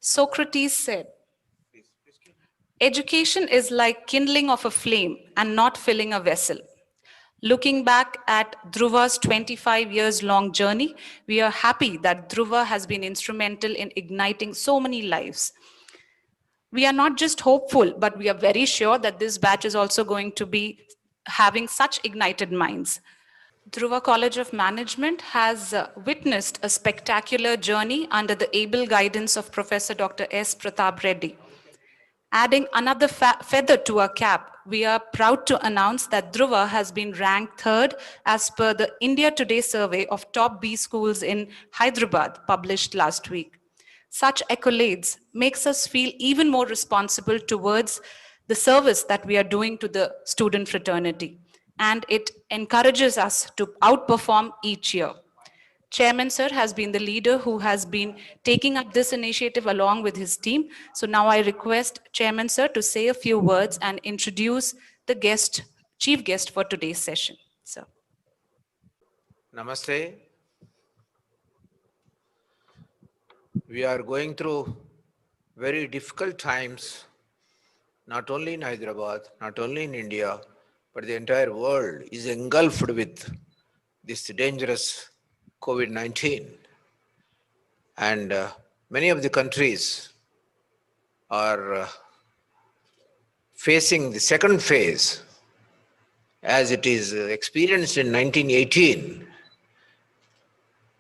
Socrates said, education is like kindling of a flame and not filling a vessel. Looking back at Dhruva's 25 years long journey, we are happy that Dhruva has been instrumental in igniting so many lives. We are not just hopeful, but we are very sure that this batch is also going to be having such ignited minds. Dhruva College of Management has witnessed a spectacular journey under the able guidance of Professor Dr. S. Pratap Reddy. Adding another feather to our cap, we are proud to announce that Dhruva has been ranked third as per the India Today survey of top B schools in Hyderabad, published last week. Such accolades makes us feel even more responsible towards the service that we are doing to the student fraternity, and it encourages us to outperform each year. Chairman sir has been the leader who has been taking up this initiative along with his team. So now I request Chairman sir to say a few words and introduce the chief guest for today's session. Sir. Namaste. We are going through very difficult times, not only in Hyderabad, not only in India, but the entire world is engulfed with this dangerous COVID-19. And many of the countries are facing the second phase as it is experienced in 1918.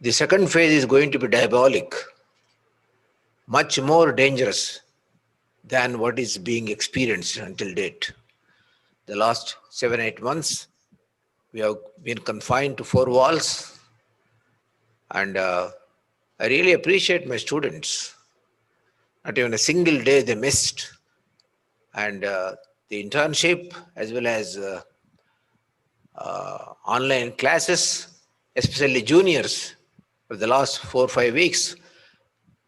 The second phase is going to be diabolic, much more dangerous than what is being experienced until date. The last 7-8 months, we have been confined to 4 walls, and I really appreciate my students. Not even a single day they missed, and the internship as well as online classes, especially juniors, for the last 4 or 5 weeks,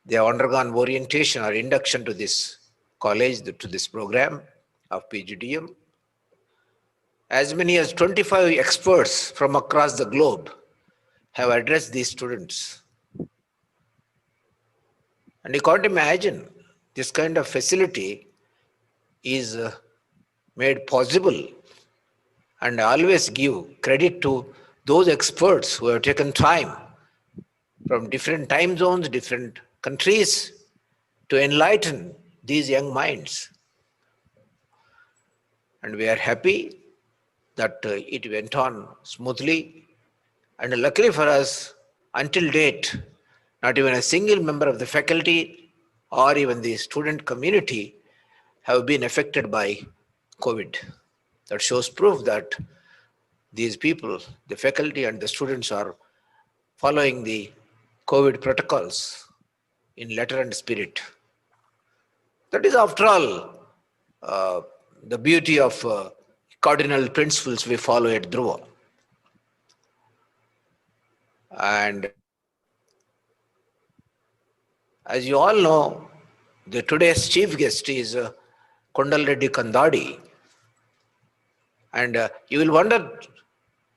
they have undergone orientation or induction to this college, to this program of PGDM. As many as 25 experts from across the globe have addressed these students. And you can't imagine this kind of facility is made possible. And I always give credit to those experts who have taken time from different time zones, different countries, to enlighten these young minds. And we are happy that it went on smoothly. And luckily for us, until date, not even a single member of the faculty or even the student community have been affected by COVID. That shows proof that these people, the faculty and the students, are following the COVID protocols in letter and spirit. That is, after all, the beauty of cardinal principles we follow at Dhruva. And as you all know, the today's chief guest is Kondal Reddy Kandadi. And you will wonder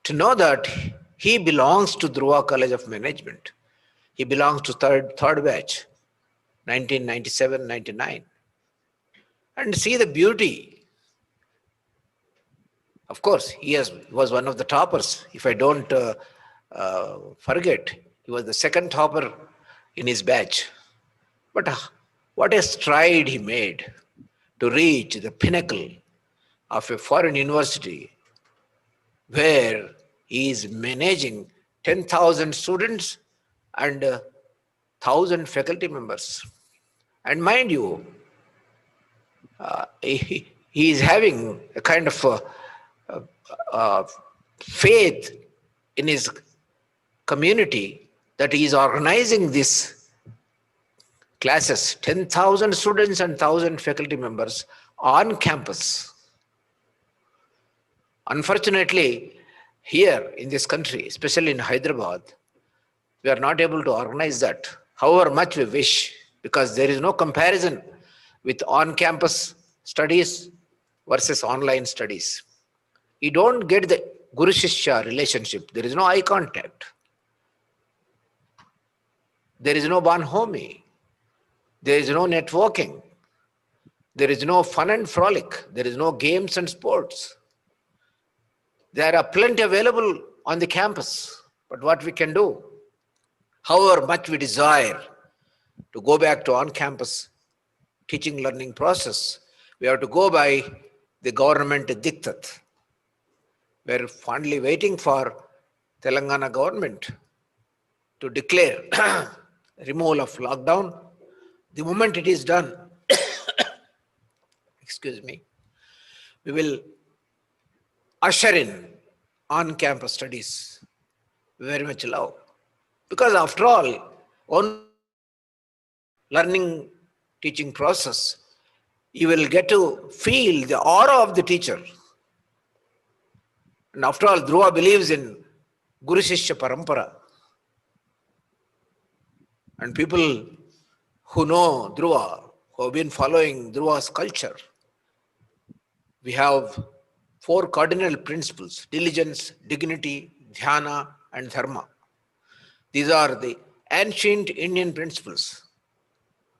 to know that he belongs to Dhruva College of Management. He belongs to third batch, 1997-99. And see the beauty. Of course, he was one of the toppers. If I don't forget, he was the second topper in his batch. But what a stride he made to reach the pinnacle of a foreign university where he is managing 10,000 students and 1,000 faculty members. And mind you, he is having a kind of faith in his community that he is organizing these classes, 10,000 students and 1,000 faculty members on campus. Unfortunately, here in this country, especially in Hyderabad, we are not able to organize that, however much we wish, because there is no comparison with on-campus studies versus online studies. You don't get the Guru-Shishya relationship. There is no eye contact. There is no Banhomi. There is no networking. There is no fun and frolic. There is no games and sports. There are plenty available on the campus. But what we can do, however much we desire to go back to on-campus teaching learning process, we have to go by the government diktat. We are fondly waiting for Telangana government to declare removal of lockdown. The moment it is done, excuse me, we will usher in on-campus studies. Very much love. Because after all, on learning teaching process, you will get to feel the aura of the teacher. And after all, Dhruva believes in Guru Shishya Parampara. And people who know Dhruva, who have been following Dhruva's culture, we have four cardinal principles: diligence, dignity, dhyana, and dharma. These are the ancient Indian principles.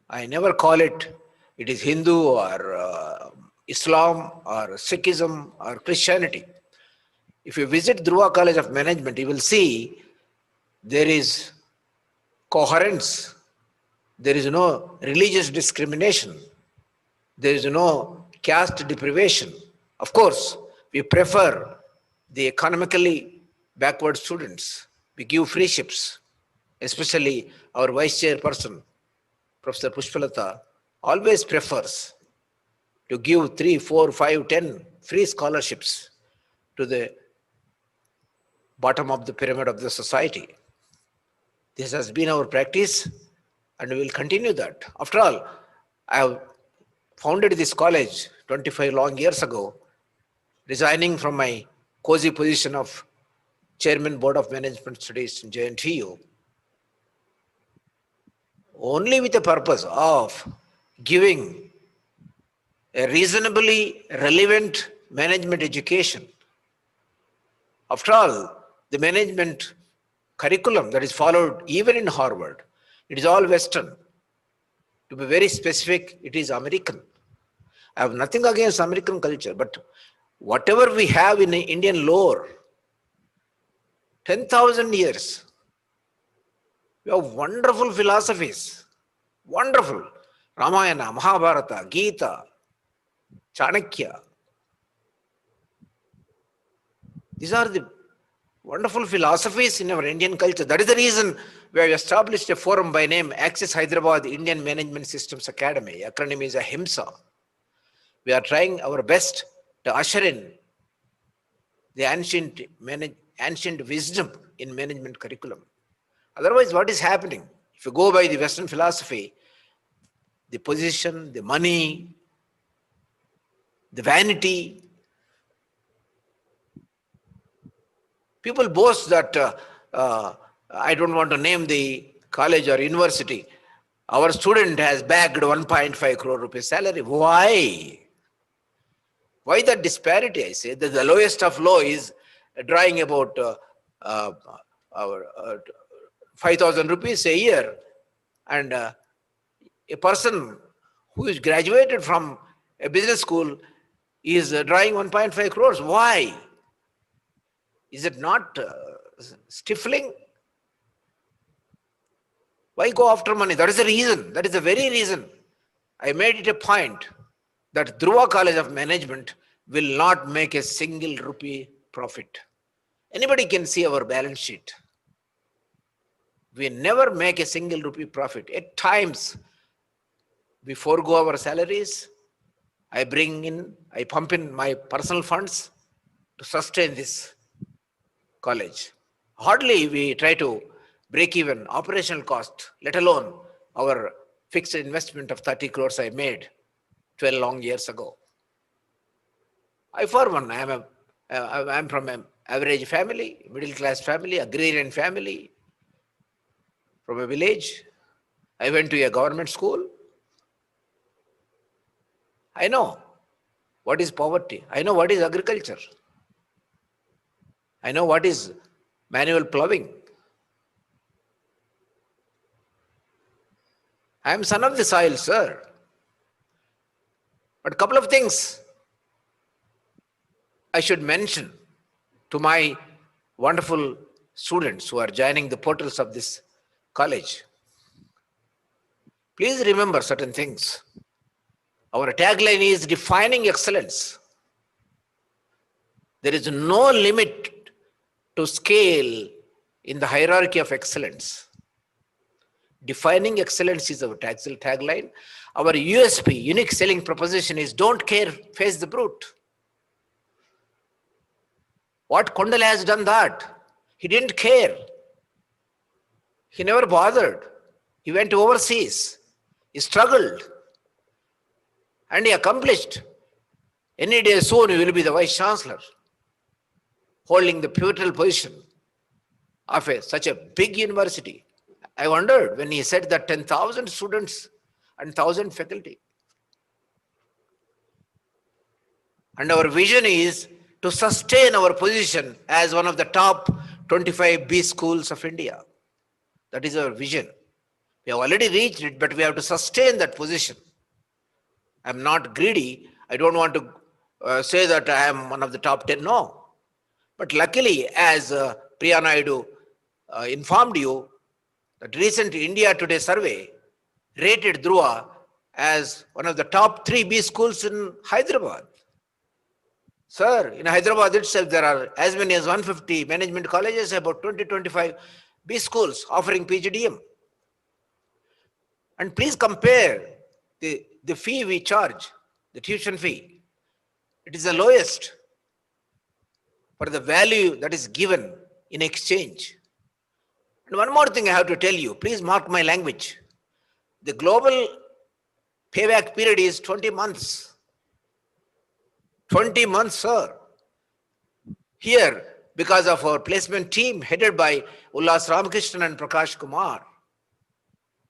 I never call it is Hindu or Islam or Sikhism or Christianity. If you visit Dhruva College of Management, you will see there is coherence. There is no religious discrimination. There is no caste deprivation. Of course, we prefer the economically backward students. We give free ships, especially our vice chairperson, Professor Pushpalata, always prefers to give 3, 4, 5, 10 free scholarships to the bottom of the pyramid of the society. This has been our practice and we will continue that. After all, I have founded this college 25 long years ago, resigning from my cozy position of Chairman Board of Management Studies in JNTU, only with the purpose of giving a reasonably relevant management education. After all, the management curriculum that is followed even in Harvard, it is all Western. To be very specific, it is American. I have nothing against American culture, but whatever we have in Indian lore, 10,000 years, we have wonderful philosophies, wonderful. Ramayana, Mahabharata, Gita, Chanakya. These are the wonderful philosophies in our Indian culture. That is the reason we have established a forum by name Axis Hyderabad Indian Management Systems Academy. Acronym is AHIMSA. We are trying our best to usher in the ancient wisdom in management curriculum. Otherwise, what is happening? If you go by the Western philosophy, the position, the money, the vanity, people boast that, I don't want to name the college or university, our student has bagged 1.5 crore rupees salary. Why? Why that disparity? I say that the lowest of low is drawing about 5,000 rupees a year, and a person who is graduated from a business school is drawing 1.5 crores. Why? Is it not stifling? Why go after money? That is the reason. That is the very reason I made it a point that Dhruva College of Management will not make a single rupee profit. Anybody can see our balance sheet. We never make a single rupee profit. At times, we forego our salaries. I pump in my personal funds to sustain this college. Hardly we try to break even operational cost, let alone our fixed investment of 30 crores I made 12 long years ago. I, for one, I'm from an average family, middle class family, agrarian family, from a village. I went to a government school. I know what is poverty. I know what is agriculture. I know what is manual plowing. I am son of the soil, sir. But a couple of things I should mention to my wonderful students who are joining the portals of this college. Please remember certain things. Our tagline is defining excellence. There is no limit to scale in the hierarchy of excellence. Defining excellence is our tagline. Our USP, unique selling proposition, is don't care, face the brute. What Kondal has done that? He didn't care. He never bothered. He went overseas. He struggled. And he accomplished. Any day soon he will be the Vice Chancellor, holding the pivotal position of such a big university. I wondered when he said that 10,000 students and 1,000 faculty. And our vision is to sustain our position as one of the top 25 B schools of India. That is our vision. We have already reached it, but we have to sustain that position. I'm not greedy. I don't want to say that I am one of the top 10. No. But luckily, as Priya Naidu informed you, that recent India Today survey rated Dhruva as one of the top 3 B schools in Hyderabad. Sir, in Hyderabad itself, there are as many as 150 management colleges, about 20-25 B schools offering PGDM. And please compare the fee we charge, the tuition fee. It is the lowest for the value that is given in exchange. And one more thing I have to tell you, please mark my language. The global payback period is 20 months. 20 months, sir. Here, because of our placement team headed by Ullas Ramakrishnan and Prakash Kumar,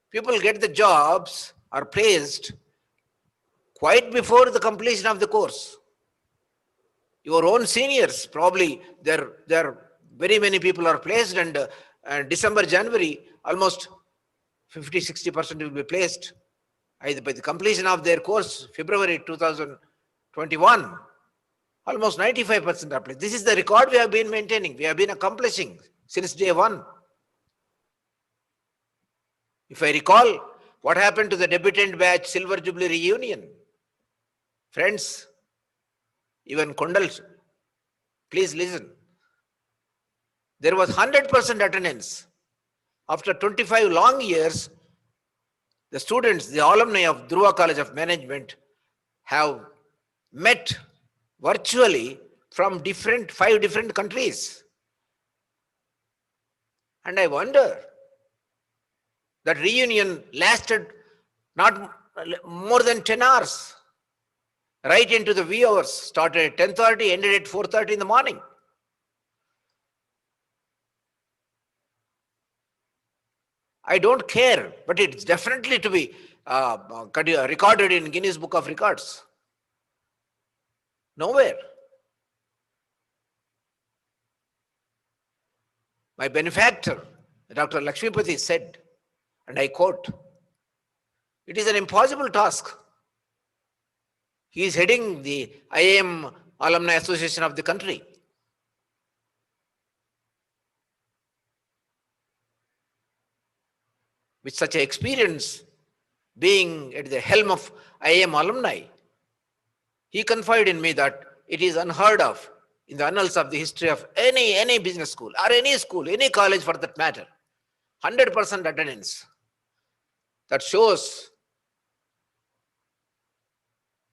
people get the jobs, are placed quite before the completion of the course. Your own seniors, probably there very many people are placed, and December, January, almost 50-60% will be placed either by the completion of their course, February 2021. Almost 95% are placed. This is the record we have been maintaining. We have been accomplishing since day one. If I recall, what happened to the debutant batch Silver Jubilee reunion? Friends, even Kondal, please listen. There was 100% attendance. After 25 long years, the students, the alumni of Dhruva College of Management have met virtually from 5 different countries. And I wonder, that reunion lasted not more than 10 hours, right into the wee hours, started at 10:30, ended at 4:30 in the morning. I don't care, but it's definitely to be recorded in Guinness Book of Records. Nowhere. My benefactor, Dr. Lakshmipathy, said, and I quote, "It is an impossible task." He is heading the IIM Alumni Association of the country. With such an experience, being at the helm of IIM alumni, he confided in me that it is unheard of in the annals of the history of any business school, or any school, any college for that matter. 100% attendance. That shows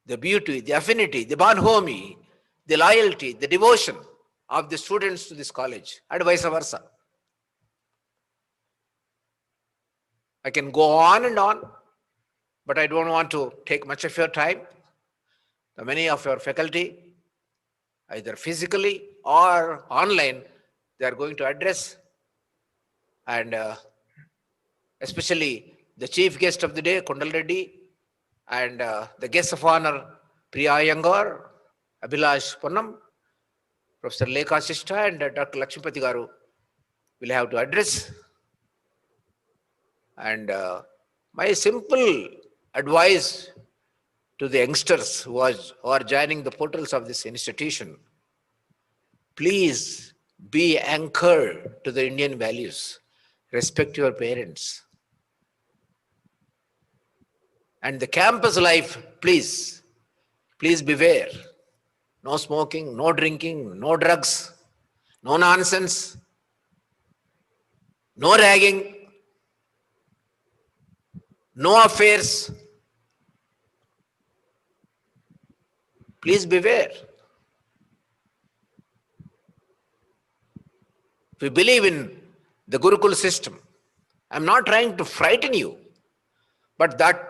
the beauty, the affinity, the bonhomie, the loyalty, the devotion of the students to this college, and vice versa. I can go on and on, but I don't want to take much of your time. Many of your faculty, either physically or online, they are going to address, and especially the chief guest of the day, Kondal Reddy, and the guests of honor, Priya Iyengar, Abhilash Ponnam, Professor Lekha Shishta, and Dr. Lakshmipathy Garu will have to address. And My simple advice to the youngsters who are joining the portals of this institution, please be anchored to the Indian values. Respect your parents. And the campus life, please beware. No smoking, no drinking, no drugs, no nonsense, no ragging, no affairs. Please beware. We believe in the Gurukul system. I'm not trying to frighten you, but that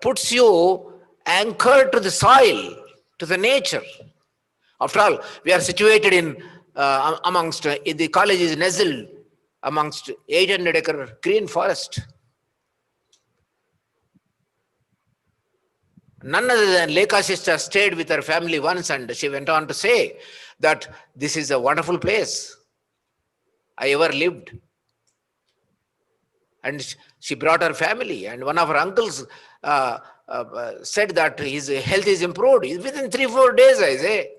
puts you anchored to the soil, to the nature. After all, we are situated in amongst the college is nestled amongst 800-acre green forest. None other than Lekha sister stayed with her family once, and she went on to say that this is a wonderful place I ever lived. And she brought her family, and one of her uncles said that his health is improved within 3-4 days, I say.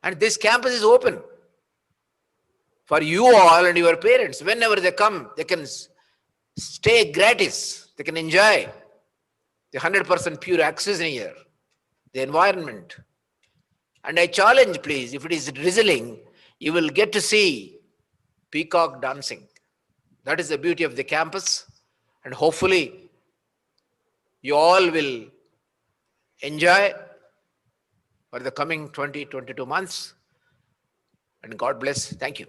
And this campus is open for you all and your parents. Whenever they come, they can stay gratis. They can enjoy the 100% pure oxygen here, the environment. And I challenge, please, if it is drizzling, you will get to see peacock dancing. That is the beauty of the campus. And hopefully, you all will enjoy for the coming 20-22 months. And God bless. Thank you.